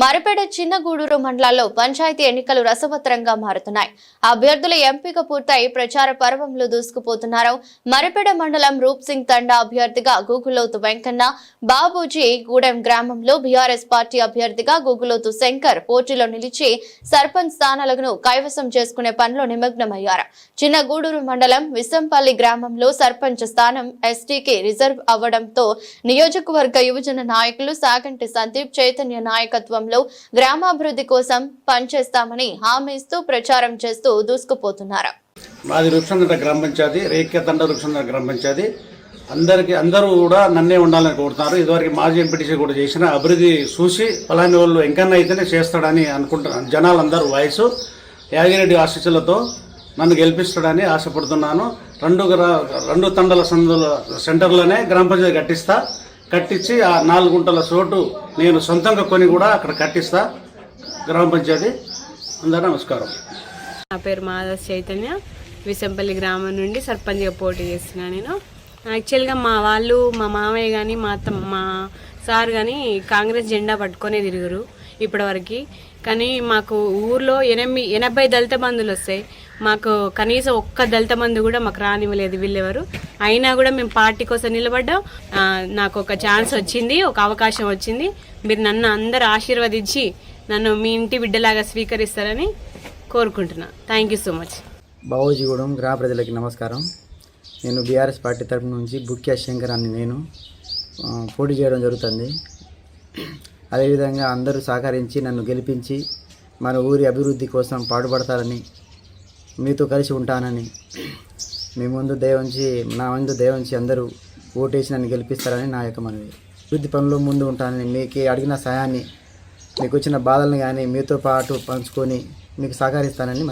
మరిపేడ చిన్నగూడూరు మండలాల్లో పంచాయతీ ఎన్నికలు రసవత్తరంగా మారుతున్నాయి. అభ్యర్థుల ఎంపిక పూర్తయి ప్రచార పర్వంలో దూసుకుపోతున్నారు. మరిపేడ మండలం రూప్ సింగ్ తండా అభ్యర్థిగా గూగులోతు వెంకన్న, బాబూజీ గూడెం గ్రామంలో బీఆర్ఎస్ పార్టీ అభ్యర్థిగా గూగులోతు శంకర్ పోటీలో నిలిచి సర్పంచ్ స్థానాలను కైవసం చేసుకునే పనిలో నిమగ్నమయ్యారు. చిన్నగూడూరు మండలం విసంపల్లి గ్రామంలో సర్పంచ్ స్థానం ఎస్టీకి రిజర్వ్ అవ్వడంతో నియోజకవర్గ యువజన నాయకులు సాగంటి సందీప్ చైతన్య నాయకత్వం గ్రామాభివృద్ధి కోసం పనిచేస్తామని హామీ ఇస్తూ ప్రచారం చేస్తూ దూసుకుపోతున్నారు. మాది రూప్సంగ గ్రామ పంచాయతీ, రేఖ్యతండ రూప్సంగ గ్రామ పంచాయతీ. అందరూ కూడా నన్నే ఉండాలని కోరుతున్నారు. ఇదివరకు మాజీ ఎంపీటీసీ కూడా చేసిన అభివృద్ధి చూసి పలాని వాళ్ళు ఎంకన్నా అయితేనే చేస్తాడని అనుకుంటున్నాను. జనాలందరూ వయసు యాగిరెడ్డి ఆశీస్సులతో నన్ను గెలిపిస్తాడని ఆశపడుతున్నాను. రెండు తండల సెంటర్లోనే గ్రామ పంచాయతీ కట్టించి ఆ 4 గుంటల చోటు నేను సొంతంగా కొని కూడా అక్కడ కట్టిస్తా గ్రామ పంచాయతీ. అందరూ నమస్కారం. నా పేరు మాధవ్ చైతన్య, విసంపల్లి గ్రామం నుండి సర్పంచ్గా పోటీ చేస్తున్నా. నేను యాక్చువల్గా మా వాళ్ళు, మా మామయ్య కానీ మా సార్ కానీ కాంగ్రెస్ జెండా పట్టుకొనే తిరుగురు ఇప్పటివరకు. కానీ మాకు ఊర్లో 80 దళిత బంధువులు వస్తాయి. మాకు కనీసం ఒక్క దళిత బంధు కూడా మాకు రానివ్వలేదు వీళ్ళెవరు. అయినా కూడా మేము పార్టీ కోసం నిలబడ్డాం. నాకు ఒక ఛాన్స్ వచ్చింది, ఒక అవకాశం వచ్చింది. మీరు నన్ను అందరు ఆశీర్వదించి నన్ను మీ ఇంటి బిడ్డలాగా స్వీకరిస్తారని కోరుకుంటున్నా. Thank you so much. Babujigudem గ్రామ ప్రజలకి నమస్కారం. నేను బీఆర్ఎస్ పార్టీ తరఫు నుంచి బుక్యా శంకర్ అని నేను పోటీ చేయడం జరుగుతుంది. అదేవిధంగా అందరూ సహకరించి నన్ను గెలిపించి మన ఊరి అభివృద్ధి కోసం పాటుపడతారని, మీతో కలిసి ఉంటానని నా ముందు దయవుంచి అందరూ ఓటేసి నన్ను గెలిపిస్తారని నా యొక్క మనవి. అభివృద్ధి పనుల్లో ముందు ఉంటానని, మీకు అడిగిన సహాయాన్ని, మీకు వచ్చిన బాధలను కానీ మీతో పాటు పంచుకొని మీకు సహకరిస్తానని